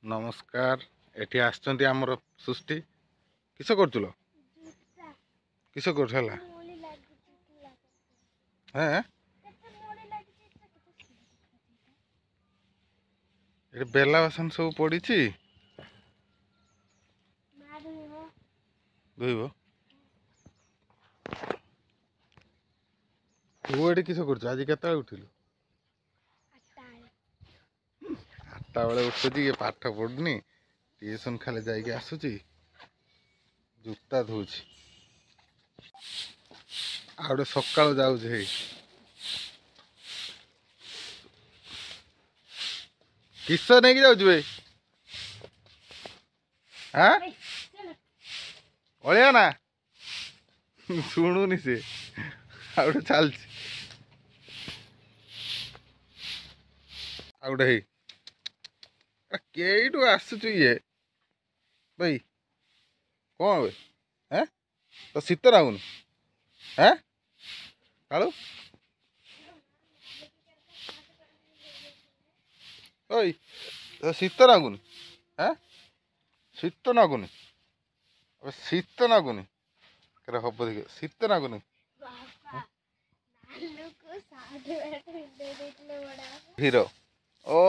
नमस्कार एठी आछंती हमर सृष्टि किस करथुलो किस करथला हैं एठी बेला बासन सब पड़ीची धोइबो तू एठी किस करथु आज केता उठिलु 8टा बेले उठुची ये पाठ पढ़ुनी ट्यूशन खाली जाइके आसुची जूता धोची आउटे सकाळ जाउछ हे किस नहीं जाउछ बे हां ओलिया ना सुनुनी से आउटे चलछ आउटे हे केटू आसुचु ये भाई कौन बे हैं तो शीत लागुन हैं कालू ओई तो शीत लागुन हैं शीत लागुन अब शीत लागुन केरा हब देखि शीत लागुन हीरो ओ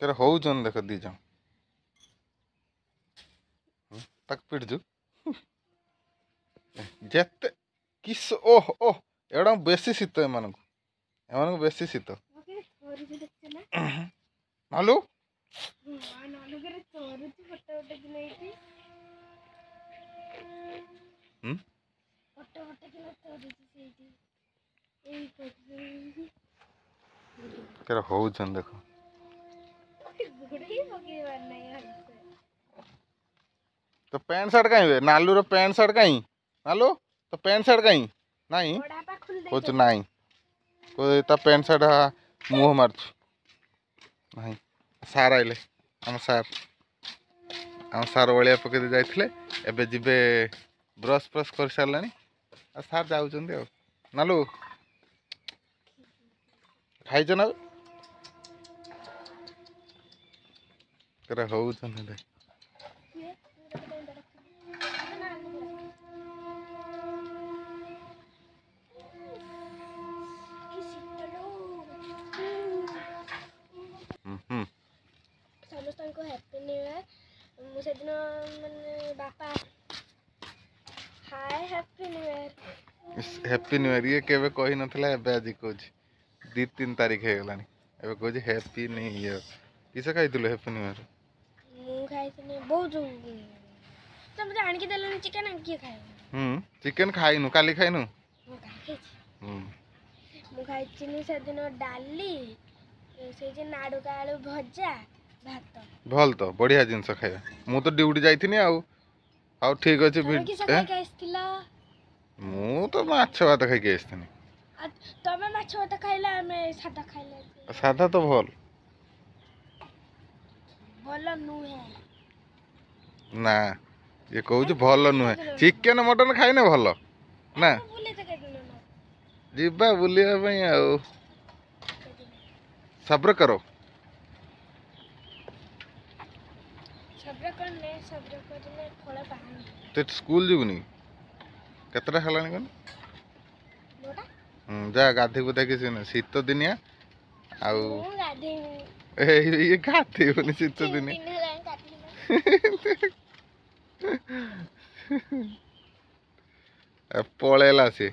तेरा हो जन देख दी जाओ तक पिटजु जेते किस ओह ओह एडा बेसी शीत एमान बेसी शीत नालू तेरा हो जन देखो तो पैंट शर्ट कहीं नालू रो पैंट शर्ट कहीं नालू तो पैंट शर्ट कहीं नहीं कुछ नहीं कोई तो पैंट शर्ट मुँह मार्च नहीं सार आइले आम सार ओलिया पकई जाइए एबे जीवे ब्रश फ्रश कर सारे आ सार जाऊँ नालू खाइच ना तेरा हो हैप्पी न्यू ईयर मुझे दिन माने बापा हाय हैप्पी न्यू ईयर ये केबे कहि नथला एबे आज कोज 2-3 तारीख हे गलानी एबे कोज हैप्पी न्यू ईयर किसे खाइतलो हैप्पी न्यू ईयर मु खाइतनी बहुत तुम जान के देलन चिकन के खाइ चिकन खाइनु काली खाइनु मु खाइतनी से दिन डाली से जे नाडू का आलू भजा भात भल तो बढ़िया जिनस खाइबा मु तो ड्यूटी जाइथिनी आउ ठीक अछि मु तो माछ भात खाइ के आइथिनी तमे माछ भात खाइला हमें सादा खाइला सादा तो भल नुहे ना ये कहू भल नुहे चिकन मटन खाइने भल ना जीवा बुलिया पई आउ सब्र करो तो स्कूल जीवनी केतटा हेलानी कौन जा गाधी बुधा किसी ना शीत दिनिया ये गाधेबनी शीत दिनिया पलैला सी